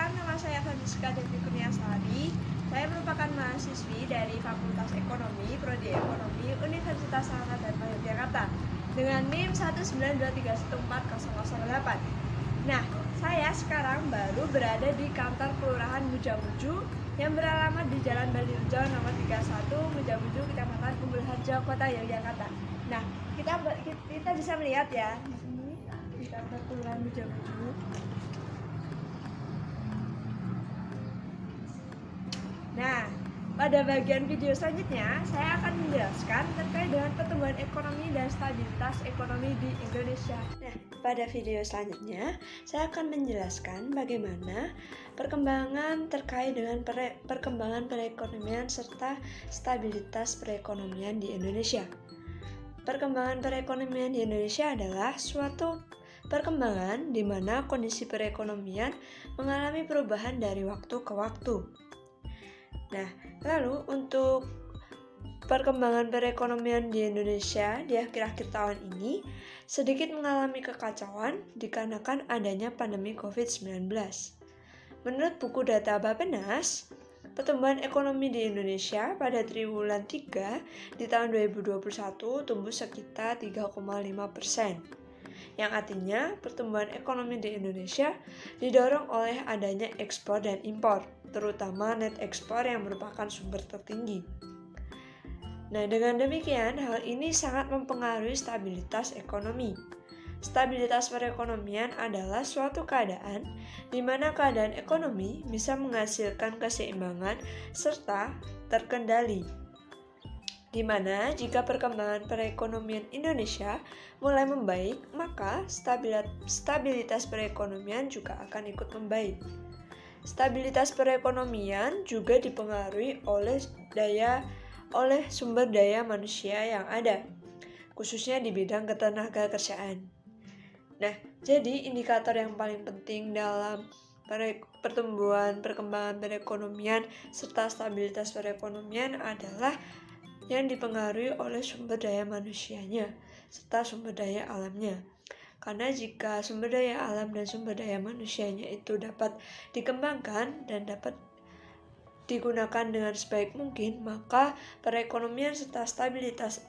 Perkenalkan, nama saya Francisca Devi Kurniasari. Saya merupakan mahasiswi dari Fakultas Ekonomi, Prodi Ekonomi, Universitas Angkatan Yogyakarta dengan NIM 192314008. Nah, saya sekarang baru berada di kantor Kelurahan Mujamuju yang beralamat di Jalan Balirejo nomor 31, Mujamuju, Kecamatan Umbul Harjo, Kota Yogyakarta. Nah, kita bisa melihat ya di sini di kantor Kelurahan Mujamuju. Nah, pada bagian video selanjutnya, saya akan menjelaskan terkait dengan pertumbuhan ekonomi dan stabilitas ekonomi di Indonesia. Nah, pada video selanjutnya, saya akan menjelaskan bagaimana perkembangan terkait dengan perkembangan perekonomian serta stabilitas perekonomian di Indonesia. Perkembangan perekonomian di Indonesia adalah suatu perkembangan di mana kondisi perekonomian mengalami perubahan dari waktu ke waktu. Nah, lalu untuk perkembangan perekonomian di Indonesia di akhir-akhir tahun ini sedikit mengalami kekacauan dikarenakan adanya pandemi COVID-19. Menurut buku data Bappenas, pertumbuhan ekonomi di Indonesia pada triwulan 3 di tahun 2021 tumbuh sekitar 3,5%. Yang artinya pertumbuhan ekonomi di Indonesia didorong oleh adanya ekspor dan impor, terutama net ekspor yang merupakan sumber tertinggi. Nah, dengan demikian hal ini sangat mempengaruhi stabilitas ekonomi. Stabilitas perekonomian adalah suatu keadaan di mana keadaan ekonomi bisa menghasilkan keseimbangan serta terkendali. Di mana jika perkembangan perekonomian Indonesia mulai membaik, maka stabilitas perekonomian juga akan ikut membaik. Stabilitas perekonomian juga dipengaruhi oleh sumber daya manusia yang ada, khususnya di bidang ketenagakerjaan. Nah, jadi indikator yang paling penting dalam perkembangan perekonomian serta stabilitas perekonomian adalah yang dipengaruhi oleh sumber daya manusianya serta sumber daya alamnya. Karena jika sumber daya alam dan sumber daya manusianya itu dapat dikembangkan dan dapat digunakan dengan sebaik mungkin, maka perekonomian serta stabilitas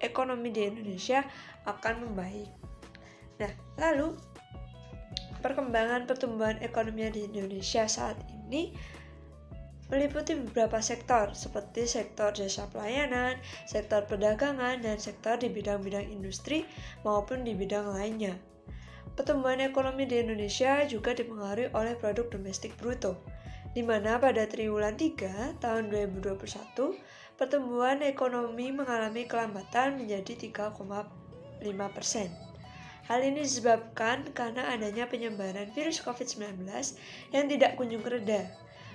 ekonomi di Indonesia akan membaik. Nah, lalu perkembangan pertumbuhan ekonomi di Indonesia saat ini meliputi beberapa sektor seperti sektor jasa pelayanan, sektor perdagangan, dan sektor di bidang-bidang industri maupun di bidang lainnya. Pertumbuhan ekonomi di Indonesia juga dipengaruhi oleh produk domestik bruto, di mana pada triwulan 3 tahun 2021 pertumbuhan ekonomi mengalami kelambatan menjadi 3,5%. Hal ini disebabkan karena adanya penyebaran virus COVID-19 yang tidak kunjung reda,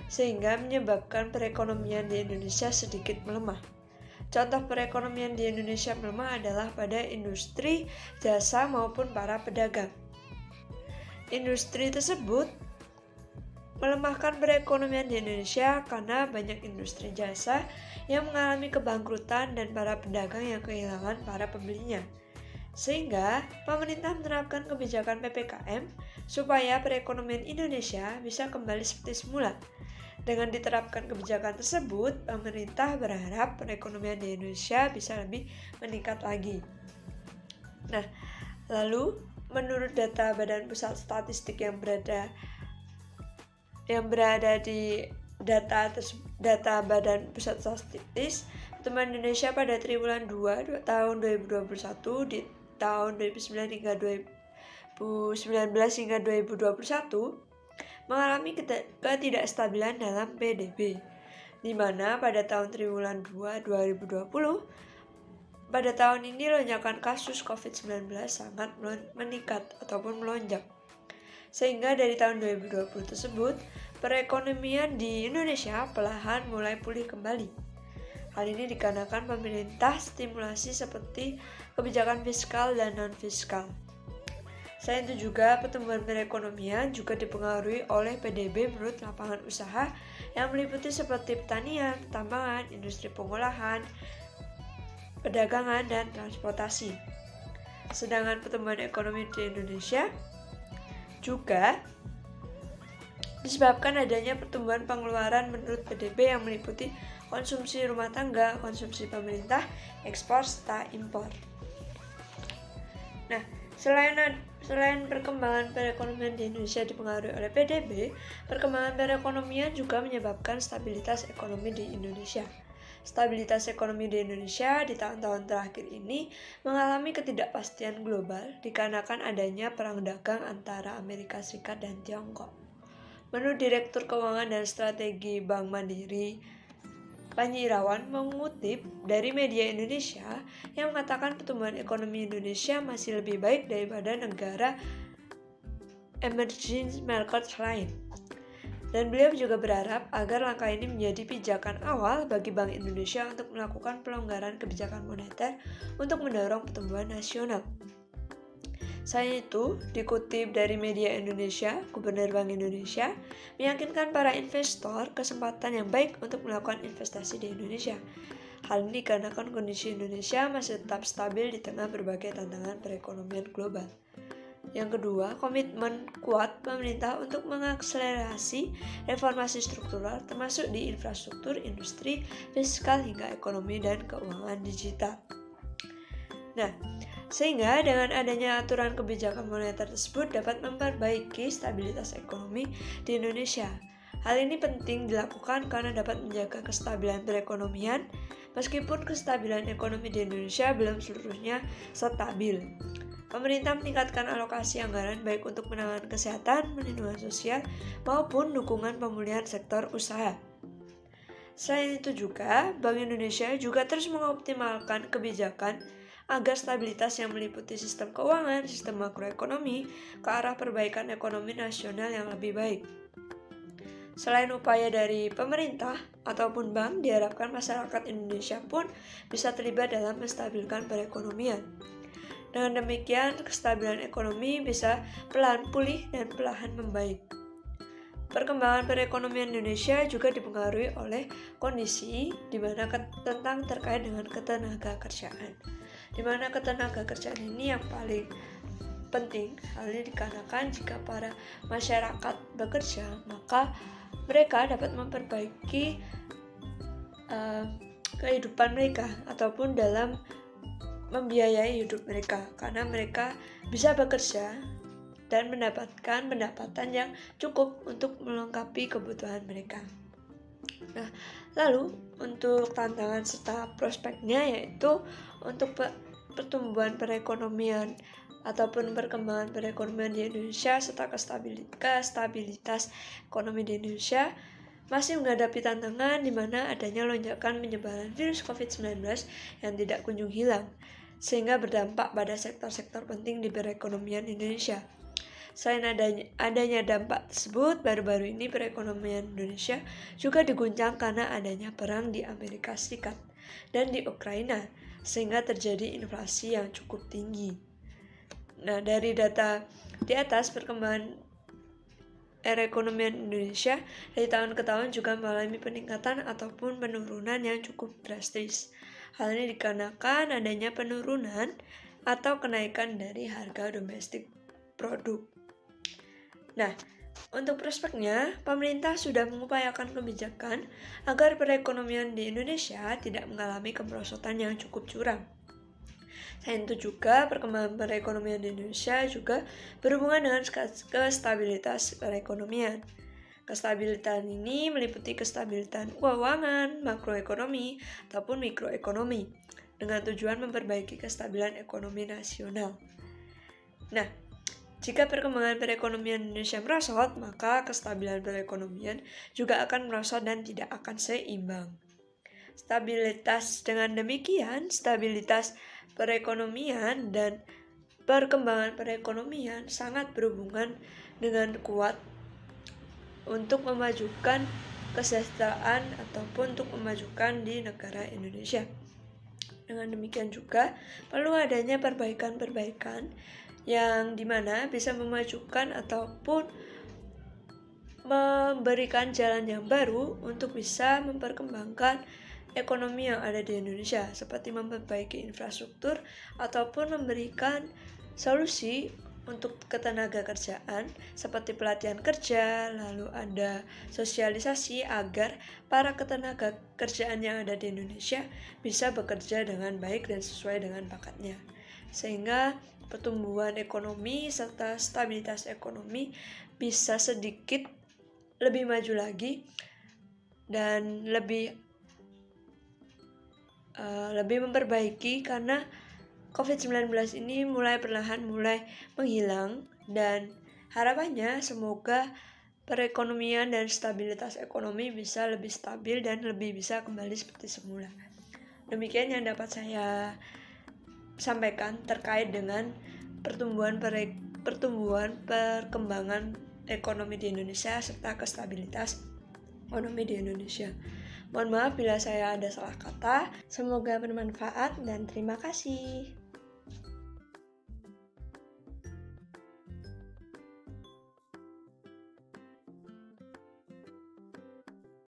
sehingga menyebabkan perekonomian di Indonesia sedikit melemah. Contoh perekonomian di Indonesia melemah adalah pada industri, jasa maupun para pedagang. Industri tersebut melemahkan perekonomian di Indonesia karena banyak industri jasa yang mengalami kebangkrutan dan para pedagang yang kehilangan para pembelinya. Sehingga pemerintah menerapkan kebijakan PPKM supaya perekonomian Indonesia bisa kembali seperti semula. Dengan diterapkan kebijakan tersebut, pemerintah berharap perekonomian di Indonesia bisa lebih meningkat lagi. Nah, lalu menurut data Badan Pusat Statistik yang berada di data Badan Pusat Statistik, pertumbuhan Indonesia pada triwulan 2 tahun 2021 di tahun 2019 hingga 2021 mengalami ketidakstabilan dalam PDB, di mana pada tahun triwulan 2 2020 pada tahun ini lonjakan kasus COVID-19 sangat meningkat ataupun melonjak. Sehingga dari tahun 2020 tersebut, perekonomian di Indonesia perlahan mulai pulih kembali. Hal ini dikarenakan pemerintah stimulasi seperti kebijakan fiskal dan non-fiskal. Selain itu juga pertumbuhan perekonomian juga dipengaruhi oleh PDB menurut lapangan usaha yang meliputi seperti pertanian, pertambangan, industri pengolahan, perdagangan, dan transportasi. Sedangkan pertumbuhan ekonomi di Indonesia juga disebabkan adanya pertumbuhan pengeluaran menurut PDB yang meliputi konsumsi rumah tangga, konsumsi pemerintah, ekspor, serta impor. Nah, selain perkembangan perekonomian di Indonesia dipengaruhi oleh PDB, perkembangan perekonomian juga menyebabkan stabilitas ekonomi di Indonesia. Stabilitas ekonomi di Indonesia di tahun-tahun terakhir ini mengalami ketidakpastian global dikarenakan adanya perang dagang antara Amerika Serikat dan Tiongkok. Menurut Direktur Keuangan dan Strategi Bank Mandiri, Panji Irawan mengutip dari media Indonesia yang mengatakan pertumbuhan ekonomi Indonesia masih lebih baik daripada negara emerging markets lain. Dan beliau juga berharap agar langkah ini menjadi pijakan awal bagi Bank Indonesia untuk melakukan pelonggaran kebijakan moneter untuk mendorong pertumbuhan nasional. Selain itu, dikutip dari media Indonesia, Gubernur Bank Indonesia meyakinkan para investor kesempatan yang baik untuk melakukan investasi di Indonesia. Hal ini dikarenakan kondisi Indonesia masih tetap stabil di tengah berbagai tantangan perekonomian global. Yang kedua, komitmen kuat pemerintah untuk mengakselerasi reformasi struktural termasuk di infrastruktur, industri, fiskal, hingga ekonomi dan keuangan digital. Nah, sehingga dengan adanya aturan kebijakan moneter tersebut dapat memperbaiki stabilitas ekonomi di Indonesia. Hal ini penting dilakukan karena dapat menjaga kestabilan perekonomian, meskipun kestabilan ekonomi di Indonesia belum seluruhnya stabil. Pemerintah meningkatkan alokasi anggaran baik untuk penanganan kesehatan, perlindungan sosial, maupun dukungan pemulihan sektor usaha. Selain itu juga, Bank Indonesia juga terus mengoptimalkan kebijakan agar stabilitas yang meliputi sistem keuangan, sistem makroekonomi, ke arah perbaikan ekonomi nasional yang lebih baik. Selain upaya dari pemerintah ataupun bank, diharapkan masyarakat Indonesia pun bisa terlibat dalam menstabilkan perekonomian. Dengan demikian, kestabilan ekonomi bisa perlahan pulih dan perlahan membaik. Perkembangan perekonomian Indonesia juga dipengaruhi oleh kondisi tentang terkait dengan ketenagakerjaan. Di mana ketenagakerjaan ini yang paling penting. Hal ini dikarenakan jika para masyarakat bekerja, maka mereka dapat memperbaiki kehidupan mereka ataupun dalam membiayai hidup mereka, karena mereka bisa bekerja dan mendapatkan pendapatan yang cukup untuk melengkapi kebutuhan mereka. Nah, lalu untuk tantangan serta prospeknya yaitu untuk pertumbuhan perekonomian ataupun perkembangan perekonomian di Indonesia serta kestabilitas ekonomi di Indonesia masih menghadapi tantangan di mana adanya lonjakan penyebaran virus COVID-19 yang tidak kunjung hilang, sehingga berdampak pada sektor-sektor penting di perekonomian Indonesia. Selain adanya dampak tersebut, baru-baru ini perekonomian Indonesia juga diguncang karena adanya perang di Amerika Serikat dan di Ukraina, sehingga terjadi inflasi yang cukup tinggi. Nah, dari data di atas, perkembangan perekonomian Indonesia dari tahun ke tahun juga mengalami peningkatan ataupun penurunan yang cukup drastis. Hal ini dikarenakan adanya penurunan atau kenaikan dari harga domestik produk. Nah, untuk prospeknya, pemerintah sudah mengupayakan kebijakan agar perekonomian di Indonesia tidak mengalami kemerosotan yang cukup curam. Selain itu juga, perkembangan perekonomian di Indonesia juga berhubungan dengan kestabilitas perekonomian. Kestabilitas ini meliputi kestabilitas keuangan, makroekonomi, ataupun mikroekonomi, dengan tujuan memperbaiki kestabilan ekonomi nasional. Nah, jika perkembangan perekonomian Indonesia merosot, maka kestabilan perekonomian juga akan merosot dan tidak akan seimbang. Dengan demikian, stabilitas perekonomian dan perkembangan perekonomian sangat berhubungan dengan kuat untuk memajukan kesejahteraan ataupun untuk memajukan di negara Indonesia. Dengan demikian juga, perlu adanya perbaikan-perbaikan yang dimana bisa memajukan ataupun memberikan jalan yang baru untuk bisa memperkembangkan ekonomi yang ada di Indonesia, seperti memperbaiki infrastruktur ataupun memberikan solusi untuk ketenaga kerjaan seperti pelatihan kerja, lalu ada sosialisasi agar para ketenaga kerjaan yang ada di Indonesia bisa bekerja dengan baik dan sesuai dengan bakatnya. Sehingga pertumbuhan ekonomi serta stabilitas ekonomi bisa sedikit lebih maju lagi dan lebih memperbaiki karena COVID-19 ini perlahan mulai menghilang, dan harapannya semoga perekonomian dan stabilitas ekonomi bisa lebih stabil dan lebih bisa kembali seperti semula. Demikian yang dapat saya sampaikan terkait dengan perkembangan ekonomi di Indonesia serta kestabilitas ekonomi di Indonesia. Mohon maaf bila saya ada salah kata. Semoga bermanfaat dan terima kasih.